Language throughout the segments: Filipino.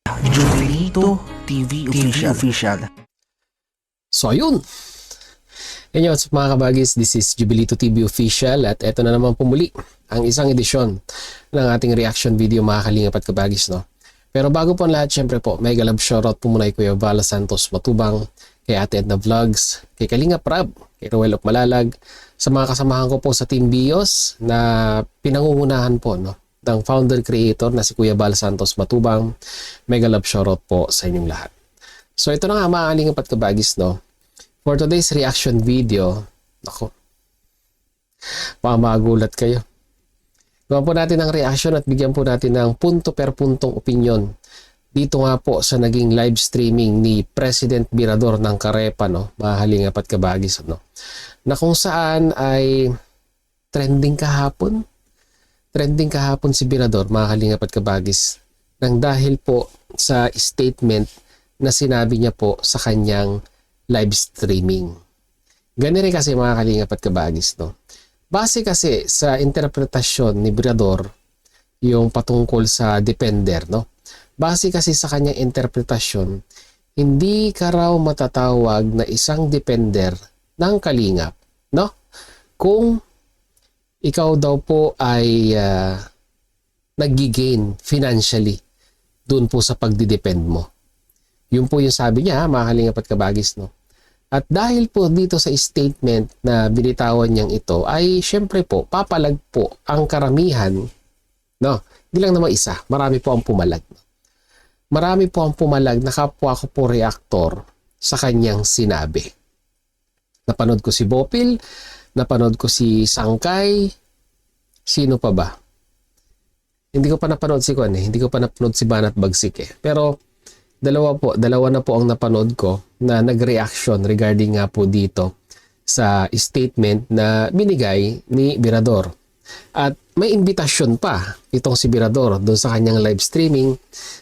Jubilito TV Official. So ayun. Yan yun, mga kabagis, this is Jubilito TV Official at eto na naman pumuli ang isang edisyon ng ating reaction video, mga kalingap at kabagis, no? Pero bago po ang lahat, syempre po, may galab shoutout po muna kay Kuya Vala Santos Matubang, kay Ate Edna Vlogs, kay Kalingap Rab, kay Roel of Malalag, sa mga kasamahan ko po sa Team Bios na pinangungunahan po, no, ng founder creator na si Kuya Val Santos Matubang. Mega love shoutout po sa inyong lahat. So ito na nga, mga kalingap at kabagis, no, for today's reaction video, ako, baka magulat kayo. Gawa po natin ang reaction at bigyan po natin ng punto per puntong opinion dito nga po sa naging live streaming ni President Mirador ng Carepa, no, mga kalingap at kabagis, no, na kung saan ay trending kahapon si Mirador, mga kalingap at kabagis, nang dahil po sa statement na sinabi niya po sa kanyang live streaming. Ganun rin kasi, mga kalingap at kabagis, no? Base kasi sa interpretasyon ni Mirador, yung patungkol sa Depender, no? Base kasi sa kanyang interpretasyon, hindi ka raw matatawag na isang Depender ng kalingap, no? Kung ikaw daw po ay nag-gain financially doon po sa pagdidepend mo. Yun po yung sabi niya, mga kalingap at kabagis, no? At dahil po dito sa statement na binitawan niyang ito, ay syempre po, papalag po ang karamihan, no? Hindi lang naman isa, marami po ang pumalag. No? Marami po ang pumalag na kapwa ko po reactor sa kanyang sinabi. Napanood ko si Bopil, napanood ko si Sangkay, sino pa ba? Hindi ko pa napanood si Kwan, hindi ko pa napanood si Banat Bagsik eh. Pero dalawa na po ang napanood ko na nag-reaction regarding nga po dito sa statement na binigay ni Mirador. At may invitation pa itong si Mirador doon sa kanyang live streaming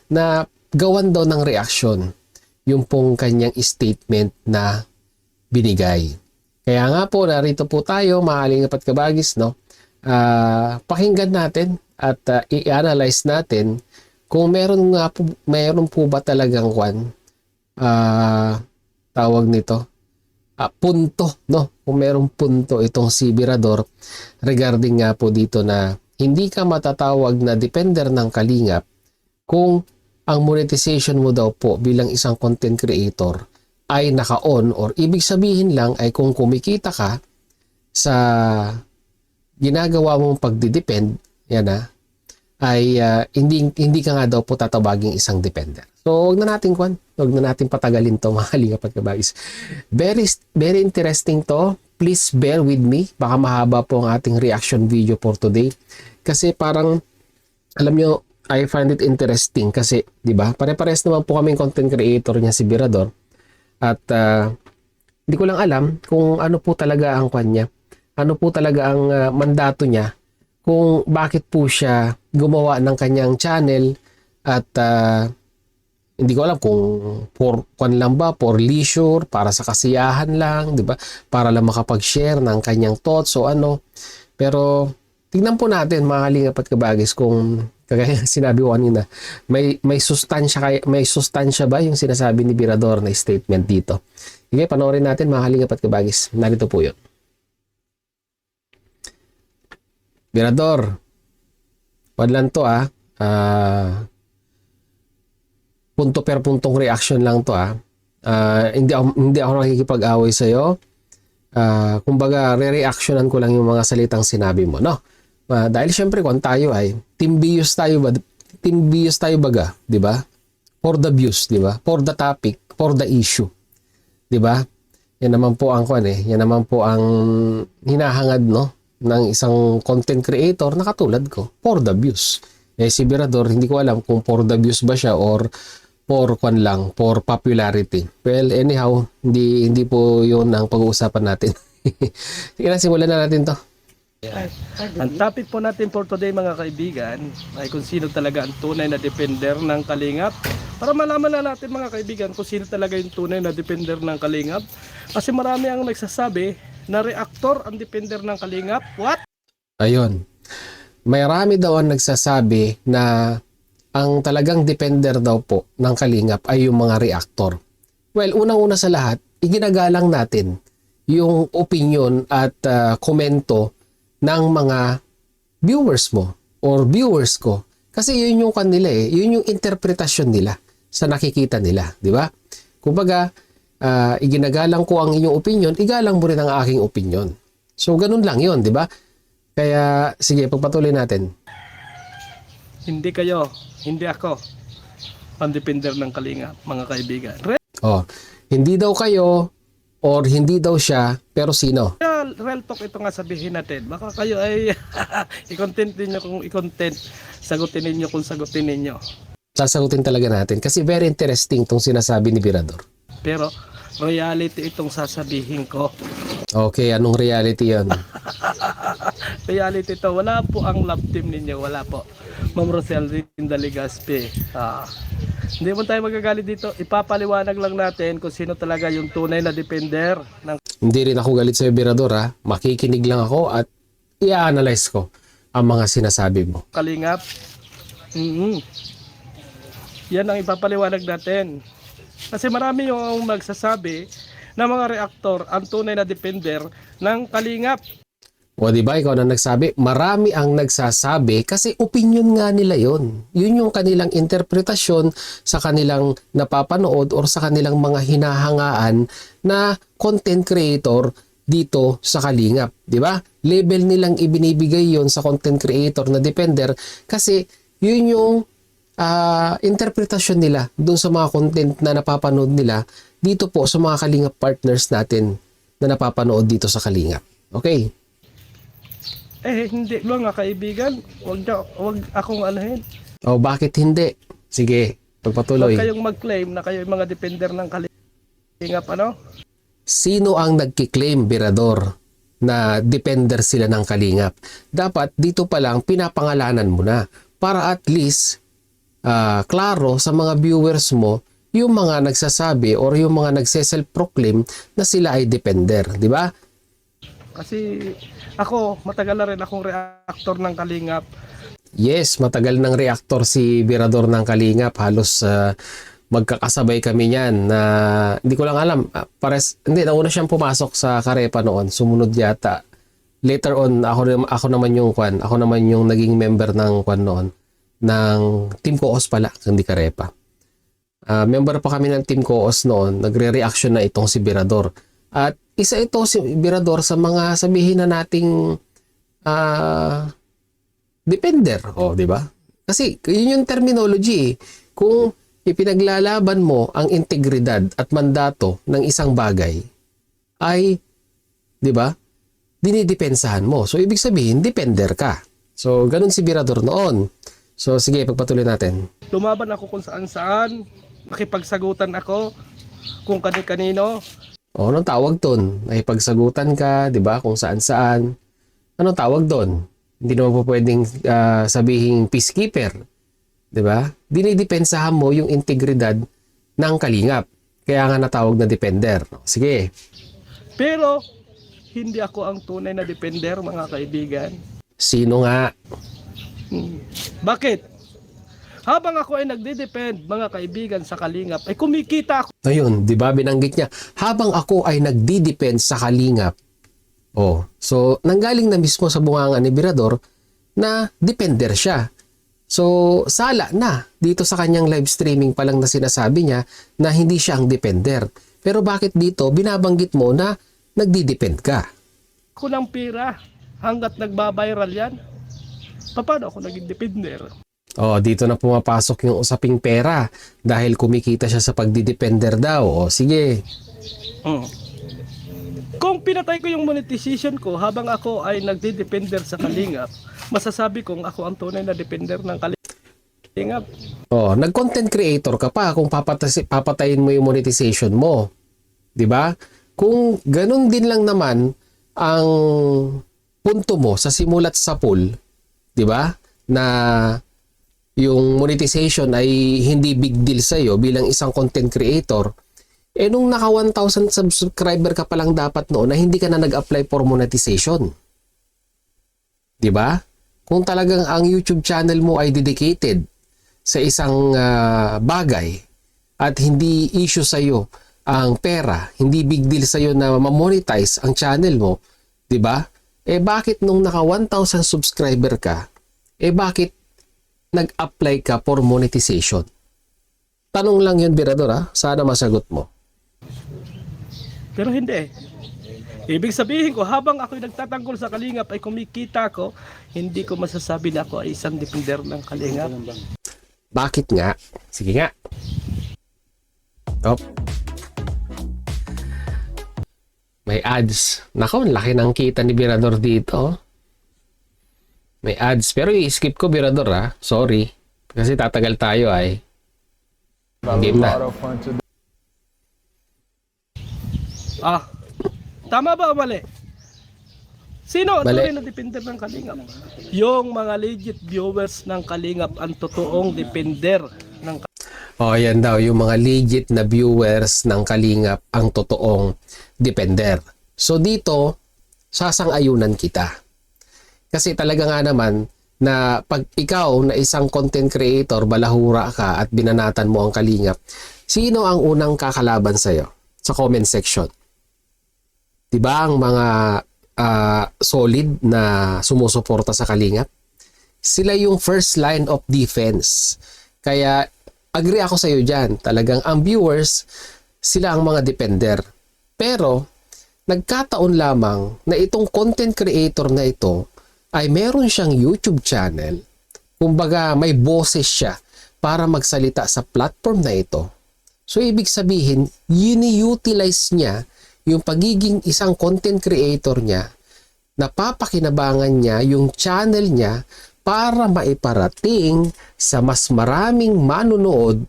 na gawan daw ng reaction yung pong kanyang statement na binigay. Kaya nga po, narito po tayo, mga kalingap at kabagis, no? Pakinggan natin at i-analyze natin kung meron po ba talagang tawag nito, punto, no? Kung merong punto itong si Mirador regarding nga po dito na hindi ka matatawag na depender ng kalingap kung ang monetization mo daw po bilang isang content creator ay naka-on, or ibig sabihin lang ay kung kumikita ka sa ginagawa mong pagdidepend, yan ay hindi ka nga daw po tatawaging isang depender. So wag na natin patagalin to, mga kalingap at kabagis. Very interesting to. Please bear with me. Baka mahaba po ang ating reaction video for today. Kasi parang, alam nyo, I find it interesting kasi, di ba? Pare-pares naman po kaming content creator niya si Mirador. At hindi ko lang alam kung ano po talaga ang kanya. Ano po talaga ang mandato niya, kung bakit po siya gumawa ng kanyang channel at hindi ko alam kung for lang ba, for leisure, para sa kasiyahan lang, di ba? Para lang makapag-share ng kanyang thoughts o ano. Pero tingnan po natin, mga kalingap at kabagis, kung kagaya sinabi ko kanina, may sustansya ba yung sinasabi ni Mirador na statement dito. Okay, panoorin natin, mga kalingap at kabagis. Narito po yun. Mirador, wad lang to punto per puntong reaction lang to hindi ako nakikipag-away sa iyo. Kumbaga re-reactionan ko lang yung mga salitang sinabi mo, no? Dahil syempre kung tayo ay team bios tayo baga, di ba? For the views, di ba? For the topic, for the issue, di ba? Yan naman po ang yan naman po ang hinahangad, no, ng isang content creator na katulad ko, for the views. Si Mirador, hindi ko alam kung for the views ba siya or for for popularity. Well, anyhow, hindi po 'yun ang pag-uusapan natin. Sige na, simulan na natin 'to. Ang topic po natin for today, mga kaibigan, ay kung sino talaga ang tunay na depender ng kalingap. Para malaman na natin, mga kaibigan, kung sino talaga yung tunay na depender ng kalingap. Kasi marami ang nagsasabi na reactor ang depender ng kalingap. What? Ayun. May rami daw ang nagsasabi na ang talagang depender daw po ng Kalingap ay yung mga reactor. Well, unang-una sa lahat, iginagalang natin yung opinion at komento ng mga viewers mo or viewers ko. Kasi yun yung kanila yun yung interpretasyon nila sa nakikita nila, di ba? Kumbaga, iginagalang ko ang inyong opinion, igalang mo rin ang aking opinion. So, ganun lang yun, di ba? Kaya, sige, pagpatuloy natin. Hindi kayo, hindi ako, pandepender ng Kalingap, mga kaibigan. Oh, hindi daw kayo or hindi daw siya, pero sino? Real talk ito nga sabihin natin. Baka kayo ay i-content ninyo kung i-content, sagutin ninyo kung sagutin ninyo. Sasagutin talaga natin kasi very interesting tong sinasabi ni Birador. Pero reality itong sasabihin ko. Okay, anong reality yan? Reality to, wala po ang love team ninyo, wala po. Ma'am Rosel Rinda Legaspi. Hindi mo tayo magagalit dito. Ipapaliwanag lang natin kung sino talaga yung tunay na defender ng Hindi rin ako galit sa Birador ha. Makikinig lang ako at i-analyze ko ang mga sinasabi mo. Kalingap. Yan ang ipapaliwanag natin. Kasi marami yung magsasabi na mga reaktor ang tunay na defender ng Kalingap. O diba, ikaw na nagsabi, marami ang nagsasabi kasi opinion nga nila yon. Yun yung kanilang interpretasyon sa kanilang napapanood or sa kanilang mga hinahangaan na content creator dito sa Kalingap. Diba? Label nilang ibinibigay yon sa content creator na defender kasi yun yung interpretasyon nila dun sa mga content na napapanood nila dito po sa mga Kalingap partners natin na napapanood dito sa Kalingap. Okay? Hindi mga kaibigan. Huwag akong anahin. O bakit hindi? Sige, pagpatuloy. Huwag kayong mag-claim na kayo yung mga defender ng Kalingap, ano? Sino ang nagkiklaim, Birador, na defender sila ng Kalingap? Dapat dito pa lang pinapangalanan mo na para at least klaro sa mga viewers mo yung mga nagsasabi or yung mga nagse-self-proclaim na sila ay defender, di ba? Kasi ako, matagal na rin akong reactor ng Kalingap. Yes, matagal ng reactor si Birador ng Kalingap. Halos magkakasabay kami niyan na hindi ko lang alam. Nauna siyang pumasok sa Karepa noon. Sumunod yata. Later on, ako naman yung naging member ng kwan noon. Ng Team Koos pala, hindi Karepa. Member pa kami ng Team Koos noon. Nagre-reaction na itong si Birador. At isa ito si Birador sa mga sabihin na nating defender, di ba? Kasi yun yung terminology. Kung ipinaglalaban mo ang integridad at mandato ng isang bagay ay, di ba? Dinidepensahan mo. So ibig sabihin, defender ka. So ganun si Birador noon. So sige, pagpatuloy natin. Lumaban ako kung saan-saan, nakipagsagutan ako kung kani-kanino. O, anong tawag doon? Ay pagsagutan ka, di ba? Kung saan-saan. Anong tawag doon? Hindi naman po pwedeng sabihin peacekeeper. Di ba? Dinidepensahan mo yung integridad ng Kalingap. Kaya nga natawag na defender. Sige. Pero, hindi ako ang tunay na defender, mga kaibigan. Sino nga? Bakit? Habang ako ay nagde-depend, mga kaibigan, sa Kalingap, ay kumikita ako. Ayun, di ba binanggit niya, habang ako ay nagdi-depend sa Kalingap. Oh, so nanggaling na mismo sa bunganga ni Birador na defender siya. So, sala na dito sa kanyang live streaming pa lang na sinasabi niya na hindi siya ang defender. Pero bakit dito binabanggit mo na nagdi-depend ka? Ako ng pira hanggat nagbabiral yan. Paano ako naging defender? Oh, dito na pumapasok yung usaping pera dahil kumikita siya sa pagdidepender daw. Oh, sige. Kung pinatay ko yung monetization ko habang ako ay nagdi-defender sa Kalingap, masasabi kong ako ang tunay na defender ng Kalingap. Oh, nag-content creator ka pa kung papatayin mo yung monetization mo. 'Di ba? Kung ganun din lang naman ang punto mo sa simulat sa pool, 'di ba? Na yung monetization ay hindi big deal sa iyo bilang isang content creator, nung naka 1,000 subscriber ka pa lang dapat noon na hindi ka na nag-apply for monetization. 'Di ba? Kung talagang ang YouTube channel mo ay dedicated sa isang bagay at hindi issue sa iyo ang pera, hindi big deal sa iyo na ma-monetize ang channel mo, 'di ba? Bakit nung naka 1,000 subscriber ka, bakit nag-apply ka for monetization? Tanong lang 'yun, Birador, ha? Sana masagot mo. Pero hindi. Ibig sabihin ko, habang ako'y nagtatanggol sa Kalingap ay kumikita ko, hindi ko masasabi na ako ay isang depender ng Kalingap. Bakit nga? Sige nga. Oh. May ads. Nako, laki ng kita ni Birador dito. May ads. Pero i-skip ko, Birador, ha? Sorry. Kasi tatagal tayo ay. Game na. Tama ba o mali? Sino ang Mali. tunay na depender ng Kalingap? Yung mga legit viewers ng Kalingap ang totoong depender ng Oh, yan daw. Yung mga legit na viewers ng Kalingap ang totoong depender. So dito, sasang-ayunan kita. Kasi talaga nga naman na pag ikaw na isang content creator, balahura ka at binanatan mo ang Kalingap, sino ang unang kakalaban sa'yo sa comment section? Diba ang mga solid na sumusuporta sa Kalingap? Sila yung first line of defense. Kaya agree ako sa iyo dyan. Talagang ang viewers, sila ang mga depender. Pero nagkataon lamang na itong content creator na ito ay meron siyang YouTube channel. Kumbaga may boses siya para magsalita sa platform na ito. So ibig sabihin, ini-utilize niya yung pagiging isang content creator niya, napapakinabangan niya yung channel niya para maiparating sa mas maraming manunood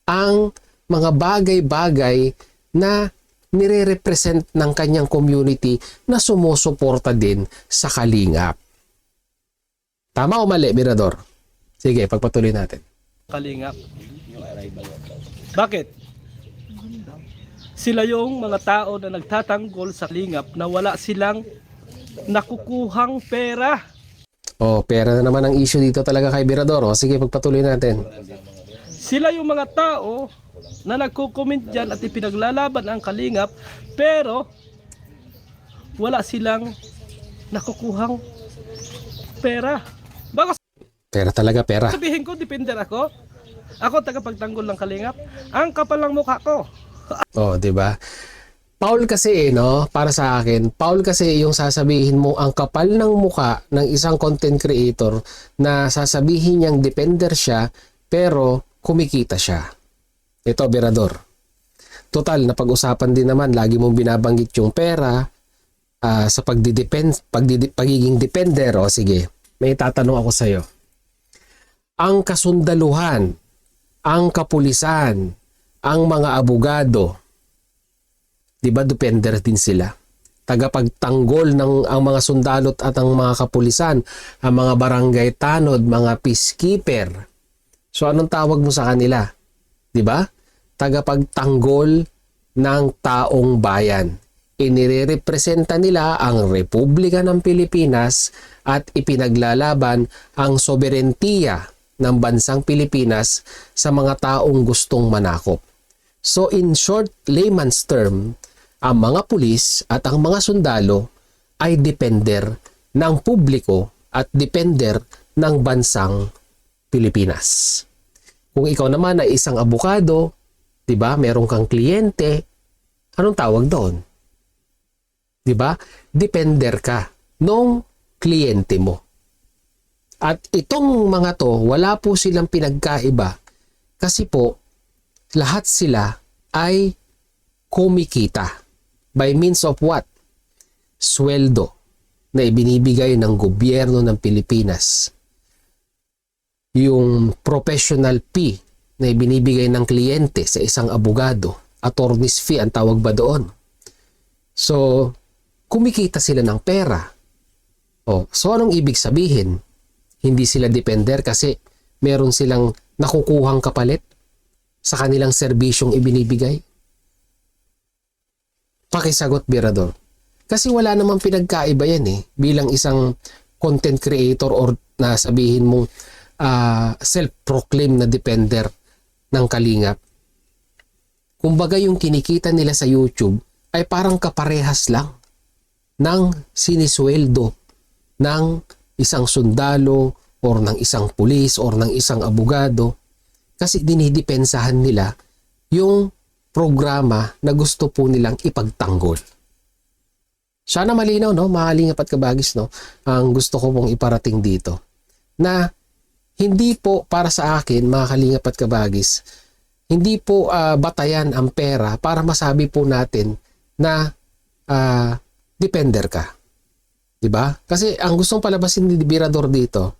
ang mga bagay-bagay na nire-represent ng kanyang community na sumusuporta din sa Kalingap. Tama o mali, Birador? Sige, pagpatuloy natin. Kalingap. Bakit? Sila yung mga tao na nagtatanggol sa Kalingap na wala silang nakukuhang pera. Oh, pera na naman ang issue dito talaga kay Birador. O, sige, pagpatuloy natin. Sila yung mga tao na nagko-comment dyan at ipinaglalaban ang Kalingap, pero wala silang nakukuhang pera. Baka Pera talaga, pera. sabihin ko, depender ako. Ako tagapagtanggol ng Kalingap. Ang kapal ng mukha ko. Oh, 'di ba? Paul kasi no, para sa akin, Paul kasi yung sasabihin mo ang kapal ng muka ng isang content creator na sasabihin niyang depender siya pero kumikita siya. Ito, Birador. Total, na pag-usapan din naman, lagi mong binabanggit yung pera sa pagiging depender. O sige, may tatanong ako sa'yo. Ang kasundaluhan, ang kapulisan, ang mga abogado, di ba depender din sila? Tagapagtanggol ng ang mga sundalot at ang mga kapulisan, ang mga barangay tanod, mga peacekeeper. So anong tawag mo sa kanila? Di ba? Tagapagtanggol ng taong bayan. Inirepresenta nila ang Republika ng Pilipinas at ipinaglalaban ang soberentiya ng bansang Pilipinas sa mga taong gustong manakop. So in short layman's term, ang mga pulis at ang mga sundalo ay depender ng publiko at depender ng bansang Pilipinas. Kung ikaw naman ay isang abogado, 'di ba? Meron kang kliyente, anong tawag doon? 'Di ba? Depender ka nung kliyente mo. At itong mga to, wala po silang pinagkaiba kasi po lahat sila ay kumikita. By means of what? Sweldo na ibinibigay ng gobyerno ng Pilipinas. Yung professional fee na ibinibigay ng kliyente sa isang abogado. Attorney's fee ang tawag ba doon? So, kumikita sila ng pera. So anong ibig sabihin? Hindi sila depender kasi meron silang nakukuhang kapalit sa kanilang serbisyong ibinibigay? Pakisagot, Birador. Kasi wala namang pinagkaiba yan bilang isang content creator or na sabihin mong self-proclaimed na depender ng Kalingap. Kumbaga yung kinikita nila sa YouTube ay parang kaparehas lang ng sinisweldo ng isang sundalo or ng isang pulis or ng isang abogado, kasi dinidepensahan nila yung programa na gusto po nilang ipagtanggol. Sana malinaw, no, mga Kalingap at Kabagis, no, ang gusto ko pong iparating dito, na hindi po para sa akin, mga Kalingap at Kabagis, hindi po batayan ang pera para masabi po natin na depender ka. 'Di ba? Kasi ang gustong palabasin ni Birador dito,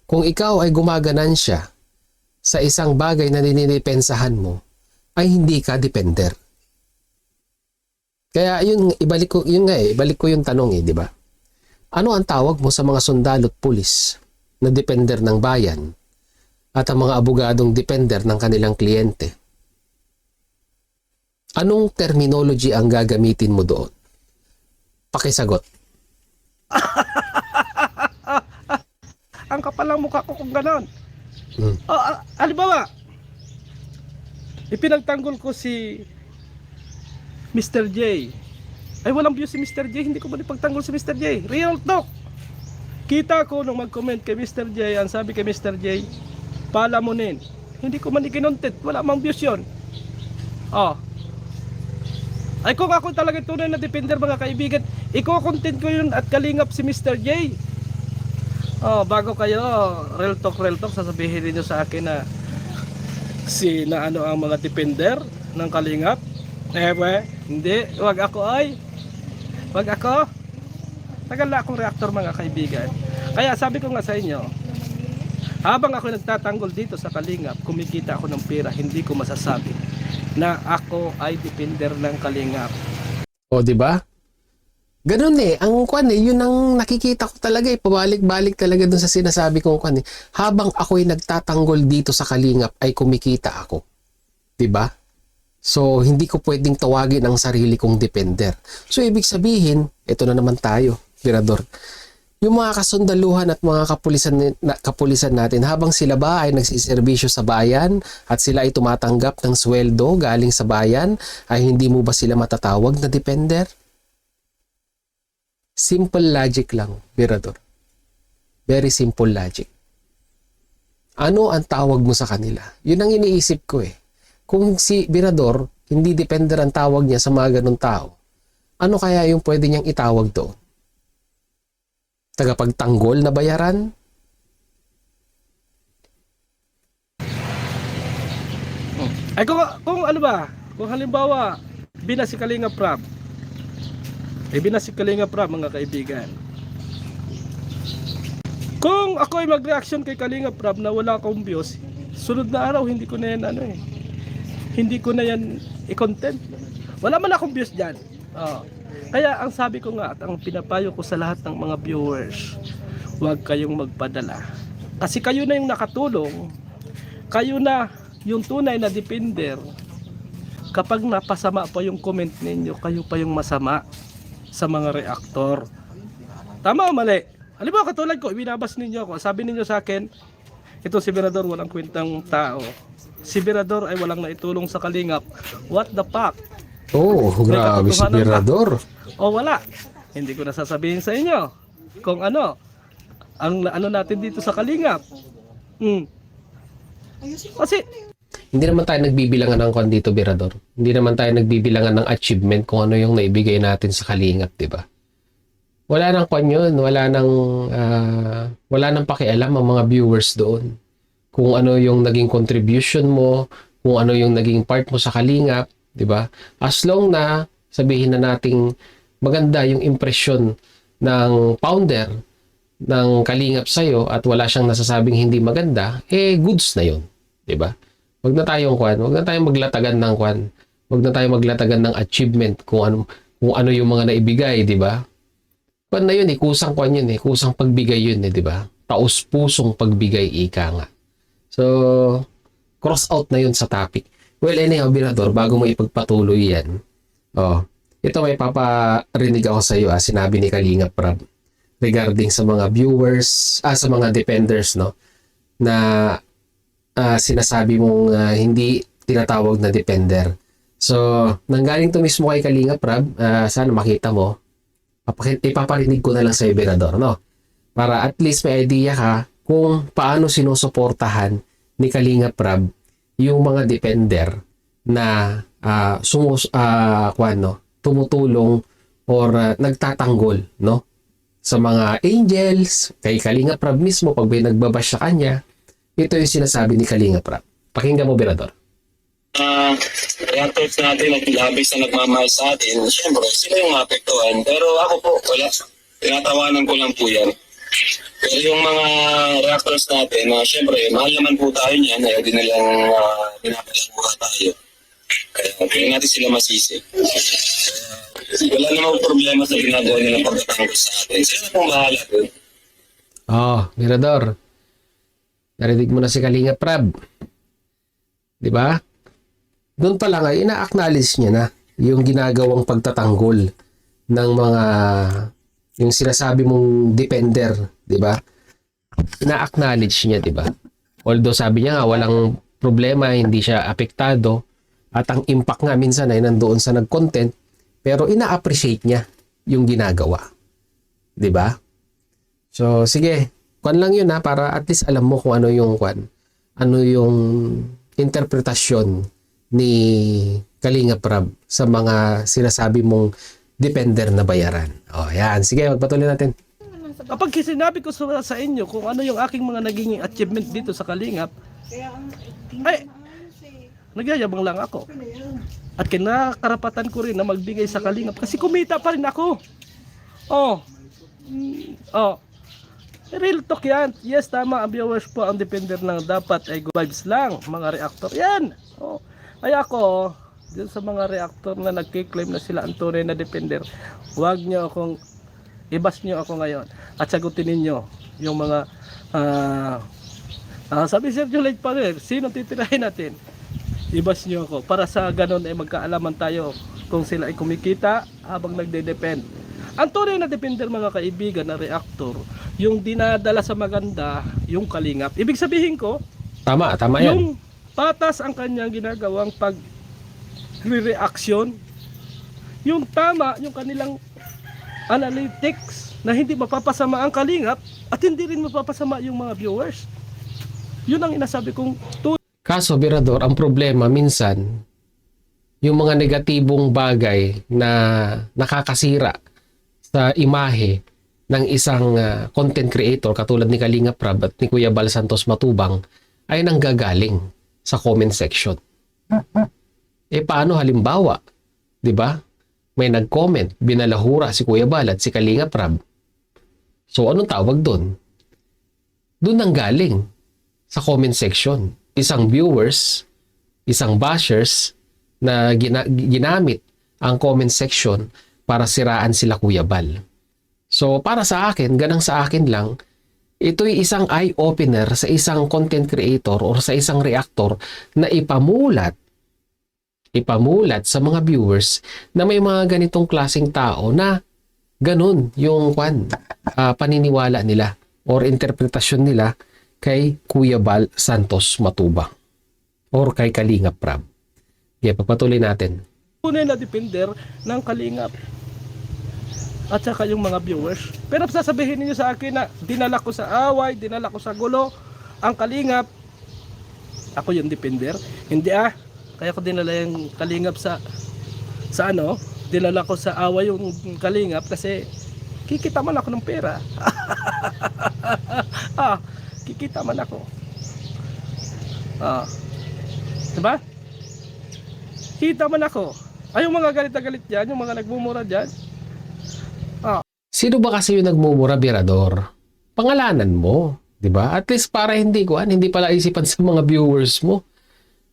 kung ikaw ay gumaganansya sa isang bagay na dinidepensahan mo, ay hindi ka depender. Kaya yun, ibalik ko yung tanong, 'di ba? Ano ang tawag mo sa mga sundalo at pulis na depender ng bayan at ang mga abogadong depender ng kanilang kliyente? Anong terminology ang gagamitin mo doon? Pakisagot. Ang kapal ng mukha ko kung ganon. Halimbawa, ipinagtanggol ko si Mr. J. Ay walang view si Mr. J, hindi ko ba ipagtanggol si Mr. J? Real talk. Kita ko nung mag-comment kay Mr. J, ang sabi kay Mr. J, palamunin. Hindi ko man ikinontent, wala mang views yun. Ay kung ako talaga tunay na depender, mga kaibigan, i-content ko yun at Kalingap si Mr. J. Bago kayo real talk sasabihin niyo sa akin na ano ang mga depender ng Kalingap. Hindi, wag ako. Tagal na akong reactor, mga kaibigan. Kaya sabi ko nga sa inyo, habang ako nagtatanggol dito sa Kalingap, kumikita ako ng pera, hindi ko masasabi na ako ay depender ng Kalingap. O, di ba? Ganun ang yun ang nakikita ko talaga pabalik-balik talaga dun sa sinasabi kong habang ako'y nagtatanggol dito sa Kalingap ay kumikita ako. Di ba? So, hindi ko pwedeng tawagin ang sarili kong depender. So, ibig sabihin, ito na naman tayo, Birador. Yung mga kasundaluhan at mga kapulisan natin, habang sila ba ay nagsiservisyo sa bayan at sila ay tumatanggap ng sweldo galing sa bayan, ay hindi mo ba sila matatawag na depender? Simple logic lang, Birador. Very simple logic. Ano ang tawag mo sa kanila? Yun ang iniisip ko Kung si Birador, hindi depender ang tawag niya sa mga ganun tao, ano kaya yung pwede niyang itawag doon? Tagapagtanggol na bayaran? Ay kung ano ba, kung halimbawa binasi Kalingap Rap, binasi Kalingap Rap, mga kaibigan, kung ako ay mag-reaction kay Kalingap Rap na wala akong views, sunod na araw hindi ko na yan hindi ko na yan i-content, wala man akong views dyan. Kaya ang sabi ko nga at ang pinapayo ko sa lahat ng mga viewers, huwag kayong magpadala. Kasi kayo na yung nakatulong, kayo na yung tunay na depender. Kapag napasama pa yung comment ninyo, kayo pa yung masama sa mga reactor. Tama o mali? Halimbawa katulad ko, ibinabas ninyo ako, sabi ninyo sa akin, ito si Birador walang kwentang tao. Si Birador ay walang naitulong sa Kalingap. What the fuck? Grabe si Birador. Wala. Hindi ko na sasabihin sa inyo kung ano ang ano natin dito sa Kalingap. Kasi hindi naman tayo nagbibilangan ng dito, Birador. Hindi naman tayo nagbibilangan ng achievement kung ano yung naibigay natin sa Kalingap, di ba? Wala nang yun. Wala nang pakialam ang mga viewers doon. Kung ano yung naging contribution mo, kung ano yung naging part mo sa Kalingap, di ba? As long na sabihin na nating maganda yung impression ng founder ng Kalingap sa'yo at wala siyang nasasabing hindi maganda, goods na yun, di ba? Wag na tayong maglatagan ng wag na tayong maglatagan ng achievement kung ano yung mga naibigay, di ba? Na yun kusang yun kusang pagbigay yun di ba? Taos-pusong pagbigay, ika nga. So, cross out na yun sa topic. Well, anyhow, Birador, bago mo ipagpatuloy yan, ito may paparinig ako sa iyo, sinabi ni Kalingap Rab regarding sa mga viewers, sa mga dependers, no, na sinasabi mong hindi tinatawag na depender. So, nanggaling to mismo kay Kalinga Prab, sana makita mo. Ipaparinig ko na lang sa Berador, no? Para at least may idea ka kung paano sinusuportahan ni Kalinga Prab yung mga depender na tumutulong or nagtatanggol, no? Sa mga angels, kay Kalinga Prab mismo, pag may nagbabash sa kanya, ito yung sinasabi ni Kalinga Prab. Pakinggan mo, Berador. Reactors natin at labis na nagmamahal sa atin, syempre, sila yung maapektuhan. Pero ako po, wala. Tinatawanan ko lang po yan. Pero yung mga reactors natin, syempre, mahal naman po tayo niyan. Ayaw din nilang pinapalamuha tayo. Kaya kaya natin sila masisi. Wala namang problema sa ginagawa nilang pagtatanggol sa atin. Sila pong bahala doon. Mirador. Narinig mo na si Kalinga Prab. Di ba? Doon pa lang ay ina-acknowledge niya na yung ginagawang pagtatanggol ng mga yung sinasabi mong depender, di ba? Ina-acknowledge niya, di ba? Although sabi niya nga walang problema, hindi siya apektado at ang impact nga minsan ay nandoon sa nag-content, pero ina-appreciate niya yung ginagawa. Di ba? So sige, kwan lang yun para at least alam mo kung ano yung interpretasyon ni Kalinga Prab sa mga sinasabi mong depender na bayaran. Yan. Sige, magpatuloy natin. Kapag sinabi ko sa inyo kung ano yung aking mga naging achievement dito sa Kalingap, ay, nagyayabang lang ako. At kinakarapatan ko rin na magbigay sa Kalingap kasi kumita pa rin ako. Real talk yan. Yes, tama, ang viewers po ang depender lang dapat ay good vibes lang, mga reactor. Yan. Ay ako, dun sa mga reactor na nagkiklaim na sila ang tunay na depender, huwag nyo akong, ibas nyo ako ngayon at sagutin ninyo yung mga sabi Sir Juliet pa rin, sino titirahin natin? Ibas nyo ako para sa ganun ay magkaalaman tayo kung sila ay kumikita habang nagde-depend. Ang tunay na depender, mga kaibigan, na reactor, yung dinadala sa maganda, yung Kalingap. Ibig sabihin ko, Tama yan. yung patas ang kanyang ginagawang pag-reaction, yung tama, yung kanilang analytics na hindi mapapasama ang Kalingap at hindi rin mapapasama yung mga viewers. Yun ang inasabi kong Kaso, Berador, ang problema minsan, yung mga negatibong bagay na nakakasira sa imahe ng isang content creator katulad ni Kalinga Prab at ni Kuya Bal Santos Matubang ay nanggagaling sa comment section. Paano halimbawa, 'di ba? May nag-comment, binalahura si Kuya Bal at si Kalinga Prab. So anong tawag doon? Doon nanggaling sa comment section. Isang viewers, isang bashers na ginamit ang comment section para siraan sila Kuya Bal. So para sa akin, ganang sa akin lang, ito'y isang eye-opener sa isang content creator or sa isang reactor na ipamulat sa mga viewers na may mga ganitong klaseng tao na ganun yung paniniwala nila or interpretasyon nila kay Kuya Bal Santos Matubang or kay Kalinga Prab. Kaya pagpatuloy natin. tunay na depender ng Kalingap at saka yung mga viewers. Pero sasabihin niyo sa akin na dinala ko sa away, dinala ko sa gulo ang Kalingap, ako yung depender. Hindi kaya ko dinala yung Kalingap sa dinala ko sa away yung Kalingap kasi kikita man ako ng pera. Kikita man ako. Diba? Kita man ako. Ay, yung mga galit na galit dyan, yung mga nagmumura dyan. Sino ba kasi yung nagmumura, Berador? Pangalanan mo, 'di ba? At least para hindi pala isipan sa mga viewers mo,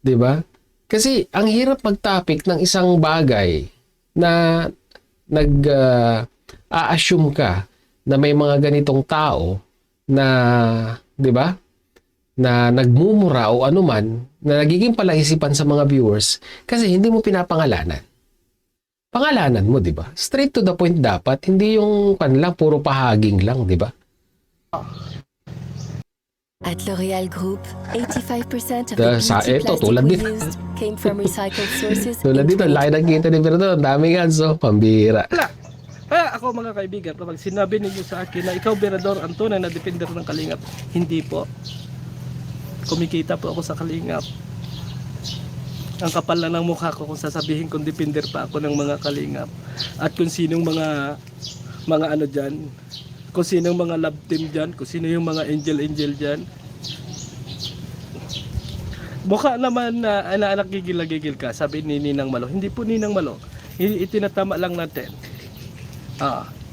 'di ba? Kasi ang hirap mag-topic ng isang bagay na assume ka na may mga ganitong tao na, 'di ba? Na nagmumura o anuman na nagiging palaisipan sa mga viewers kasi hindi mo pinapangalanan. Pangalanan mo, 'di ba? Straight to the point dapat, hindi yung lang puro pahaging lang, 'di ba? At L'Oréal Group, 85% of the Sa beauty eto, plastic tulad we din. used came from recycled sources. Tulad in dito, laki ng kita ni Bernardo. Ang daming ads, oh. Pambira. Wala. Kaya ako mga kaibigan, kapag sinabi ninyo sa akin na ikaw Berador ang tunay na defender ng Kalingap, hindi po. Kumikita po ako sa Kalingap. Ang kapal na ng mukha ko kung sasabihin kong defender pa ako ng mga Kalingap. At kung sinong mga ano dyan, kung sinong mga love team dyan, kung sino yung mga angel dyan. Mukha naman na nakigil-gigil ka, sabi ni Ninang Malo. Hindi po Ninang Malo, itinatama lang natin.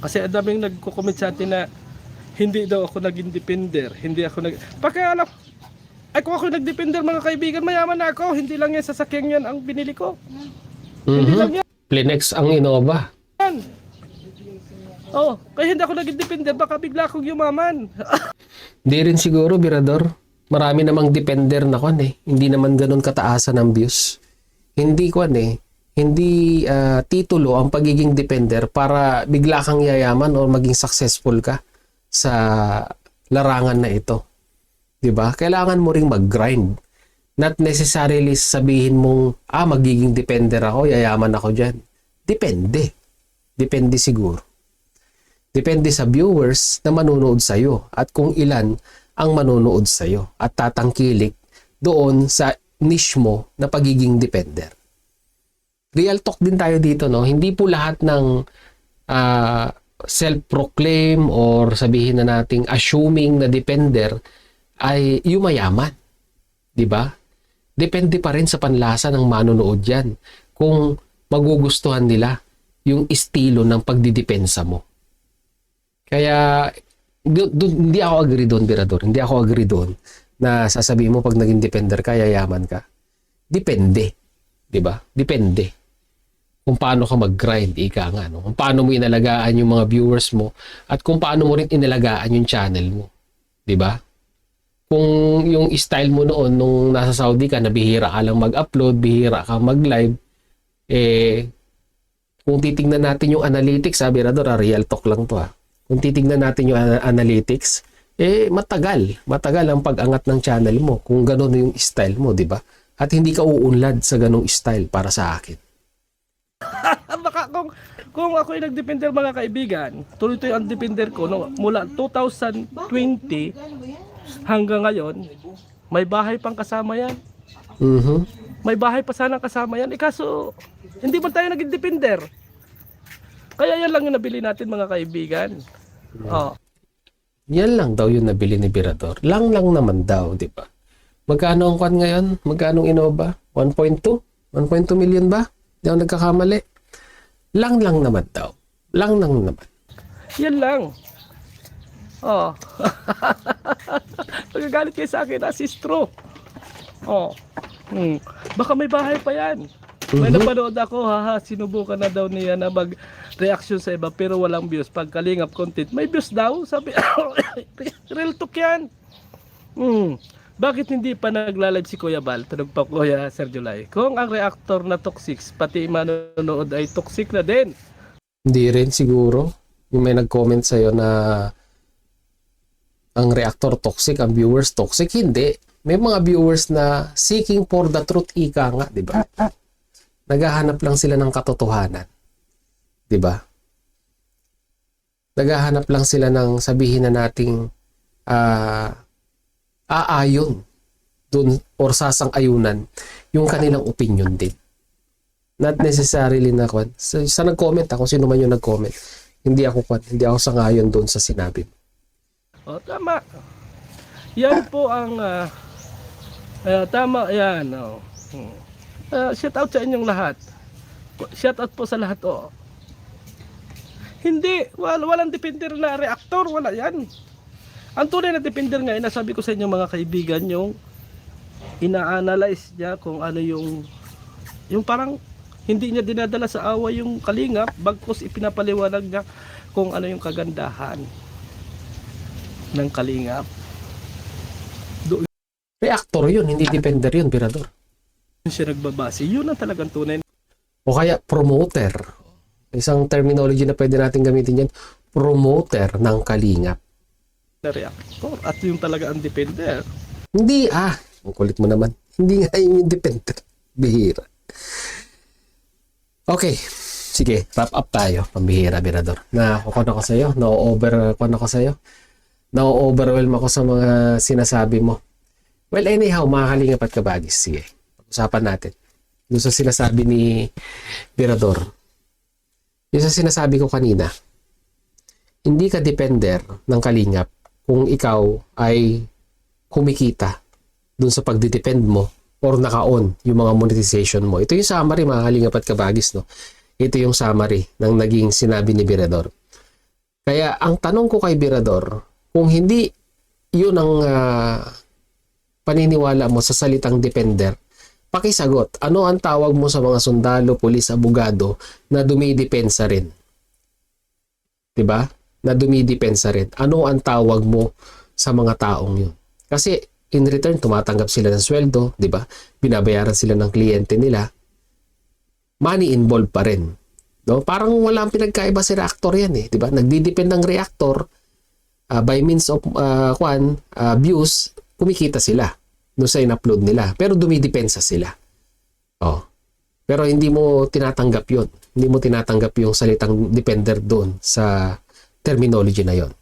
Kasi ang daming nagko-comment sa atin na hindi daw ako naging defender, hindi ako Pakialam, ay kung ako nag-defender mga kaibigan, mayaman na ako, hindi lang yan sasakyan yan ang binili ko. Hindi lang yan. Plinex ang Innova. Kaya hindi ako naging defender, baka bigla akong yumaman. Di rin siguro, Berador. Marami namang defender na kwan eh. Hindi naman ganun kataasan ng views. Hindi kwan eh. Hindi titulo ang pagiging defender para bigla kang yayaman o maging successful ka sa larangan na ito. 'Di ba? Kailangan mo ring mag-grind. Not necessarily sabihin mong magiging defender ako, yayaman ako diyan. Depende. Depende siguro. Depende sa viewers na manonood sa iyo at kung ilan ang manonood sa iyo at tatangkilik doon sa niche mo na pagiging defender. Real talk din tayo dito, no? Hindi po lahat ng self-proclaim or sabihin na nating assuming na defender ay yumayaman. 'Di ba? Depende pa rin sa panlasa ng manonood yan kung magugustuhan nila yung estilo ng pagdidepensa mo. Kaya hindi ako agree doon, Berador. Hindi ako agree doon na sasabihin mo pag naging defender ka, yayaman ka. Depende. 'Di ba? Depende. Kung paano ka mag-grind, ika nga, no? Kung paano mo inalagaan yung mga viewers mo at kung paano mo rin inalagaan yung channel mo. 'Di ba? Kung yung style mo noon nung nasa Saudi ka, nabihira ka lang mag-upload, bihira ka mag-live, kung titingnan natin yung analytics, Berador, real talk lang to ha. Kung titingnan natin yung analytics, matagal ang pag-angat ng channel mo kung gano'n yung style mo, 'di ba? At hindi ka uunlad sa ganong style para sa akin. Baka kung ako ay nag-defender mga kaibigan, tuloy-tuloy ang defender ko mula 2020 hanggang ngayon, may bahay pang kasama yan. May bahay pa sanang kasama yan. Kaso, hindi man tayo naging defender. Kaya yan lang yung nabili natin mga kaibigan. Yan lang daw yung nabili ni Berador. Lang naman daw, di ba? Magkano ang kwan ngayon? Magkano ang Innova? 1.2? 1.2 million ba? Hindi ako nagkakamali. Lang naman daw. Lang naman. Yan lang. Pagkagalit kayo sa akin, asistro. Baka may bahay pa yan. May napanood ako, sinubukan na daw niya na mag-reaction sa iba pero walang views. Pag Kalingap content, may views daw. Sabi, real talk yan. Bakit hindi pa nagla-live si Kuya Bal? Tanong pa Kuya Sergio Lai. Kung ang reactor na toxic, pati manonood ay toxic na din. Hindi rin siguro. Yung may nag-comment sa'yo na ang reactor toxic, ang viewers toxic. Hindi. May mga viewers na seeking for the truth, ika nga, di ba? Naghahanap lang sila ng katotohanan. Di ba? Naghahanap lang sila ng sabihin na nating aayon dun or sasang-ayunan yung kanilang opinion din. Not necessarily na kwan. Sa nag-comment, kung sino man yung nag-comment, hindi ako sangayon doon sa sinabi mo. Tama. Yan po ang tama yan. Shout out sa inyong lahat. Shout out po sa lahat. Hindi, walang defender na reactor, wala yan. Ang tunay na defender ngayon, nasabi ko sa inyo mga kaibigan, yung ina-analyze niya kung ano yung parang hindi niya dinadala sa awa yung Kalingap, bagkus ipinapaliwanag niya kung ano yung kagandahan ng Kalingap. Reactor yun, hindi defender yun, Berador. Siya nagbabase, yun ang talagang tunay. O kaya promoter. Isang terminology na pwede natin gamitin yan, promoter ng Kalingap. na reactor at yung talaga ang defender. Hindi ang kulit mo naman. Hindi nga yung independent. Bihira. Okay. Sige, wrap up tayo. Pambihira, Birador. Nakakon ako sa'yo. Na-overwhelm ako sa mga sinasabi mo. Well, anyhow, mga kalingap at kabagis. Sige, pag-usapan natin. Yung sa sinasabi ni Birador. Yung sa sinasabi ko kanina, hindi ka depender ng kalingap kung ikaw ay kumikita dun sa pagdidepend mo or naka-on yung mga monetization mo. Ito yung summary, mga kalingap at kabagis, no? Ito yung summary ng naging sinabi ni Birador. Kaya ang tanong ko kay Birador, kung hindi yun ang paniniwala mo sa salitang depender, pakisagot, ano ang tawag mo sa mga sundalo, pulis, abogado na dumidepensa rin? Diba? Na dumidepensa rin. Ano ang tawag mo sa mga taong yun? Kasi in return, tumatanggap sila ng sweldo, diba? Binabayaran sila ng kliyente nila. Money involved pa rin. No? Parang walang pinagkaiba si reactor yan eh. Diba? Nagdidepend ng reactor by means of views, kumikita sila doon sa in-upload nila. Pero dumidepensa sila. Oh. Pero hindi mo tinatanggap yun. Hindi mo tinatanggap yung salitang depender doon sa terminology na yon.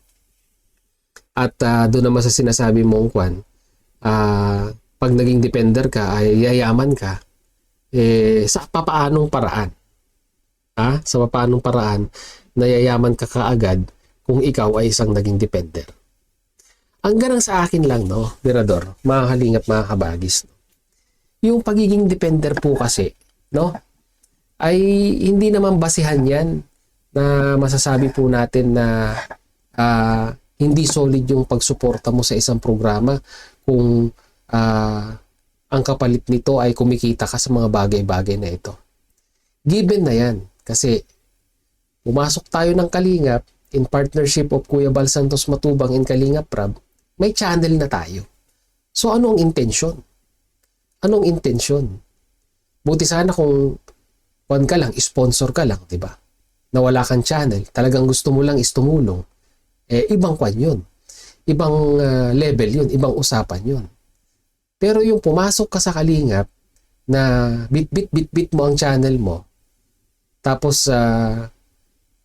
At doon naman sa sinasabi mong pag naging depender ka, ay yayaman ka, sa papaanong paraan? Sa papaanong paraan nayayaman ka kaagad kung ikaw ay isang naging depender? Ang ganang sa akin lang, no, Birador, mga kalingap, mga kabagis, no? Yung pagiging depender po kasi, no, ay hindi naman basihan yan na masasabi po natin na hindi solid yung pagsuporta mo sa isang programa kung ang kapalit nito ay kumikita ka sa mga bagay-bagay na ito. Given na yan. Kasi pumasok tayo ng Kalingap in partnership of Kuya Bal Santos Matubang and Kalingap Rab, may channel na tayo. So ano ang intensyon? Anong intensyon? Buti sana kung ka lang, sponsor ka lang, di ba? Na wala kang channel, talagang gusto mo lang is tumulong. Ibang yun. Ibang level yun, ibang usapan yun. Pero yung pumasok ka sa Kalingap na bit mo ang channel mo, tapos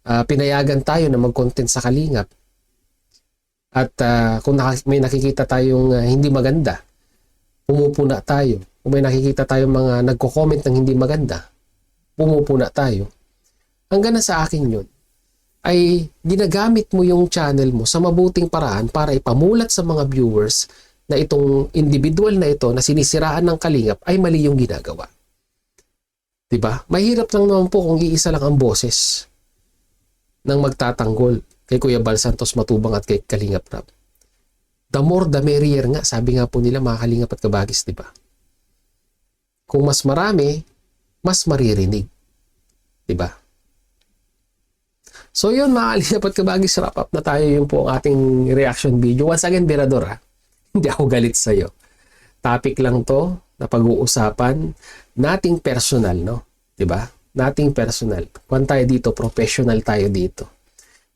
pinayagan tayo na mag-content sa Kalingap, at kung may nakikita tayong hindi maganda, pumupuna tayo. Kung may nakikita tayong mga nagko-comment ng hindi maganda, pumupuna tayo. Hanggang na sa akin yun, ay ginagamit mo yung channel mo sa mabuting paraan para ipamulat sa mga viewers na itong individual na ito na sinisiraan ng Kalingap ay mali yung ginagawa. Diba? Mahirap lang naman po kung iisa lang ang boses ng magtatanggol kay Kuya Bal Santos Matubang at kay Kalingap Rab. The more the merrier nga, sabi nga po nila mga Kalingap at kabagis, diba? Kung mas marami, mas maririnig. Diba? So yun mga Kalingap at kabagis, wrap up na tayo. Yun po ang ating reaction video. Once again, Birador, hindi ako galit sa'yo. Topic lang to na pag-uusapan nating personal, no? Diba? Nating personal. Kung tayo dito, professional tayo dito.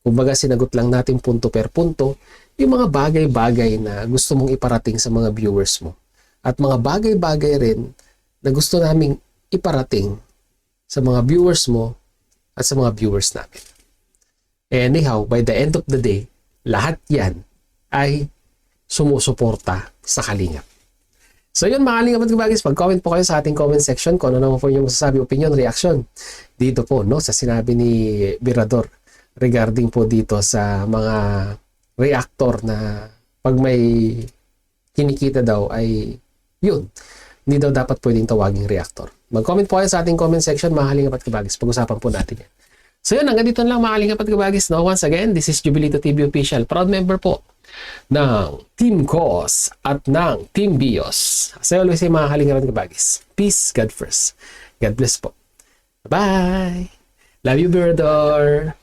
Kumbaga sinagot lang natin punto per punto yung mga bagay-bagay na gusto mong iparating sa mga viewers mo. At mga bagay-bagay rin na gusto naming iparating sa mga viewers mo at sa mga viewers namin. Anyhow, by the end of the day, lahat yan ay sumusuporta sa Kalingap. So yun mga Kalingap at kabagis, mag-comment po kayo sa ating comment section kung ano naman po yung masasabi, opinion, reaction dito po, no, sa sinabi ni Birador regarding po dito sa mga reactor na pag may kinikita daw ay yun, hindi daw dapat pwedeng tawaging reactor. Mag-comment po kayo sa ating comment section mga Kalingap at kabagis, pag-usapan po natin yan. So yun, hanggang dito lang mga Kalingap at kabagis, no? Once again, this is Jubilito TV Official, proud member po ng Team COS at ng Team BIOS. As I always say mga Kalingap at kabagis, peace, God first. God bless po. Bye! Love you, Birador!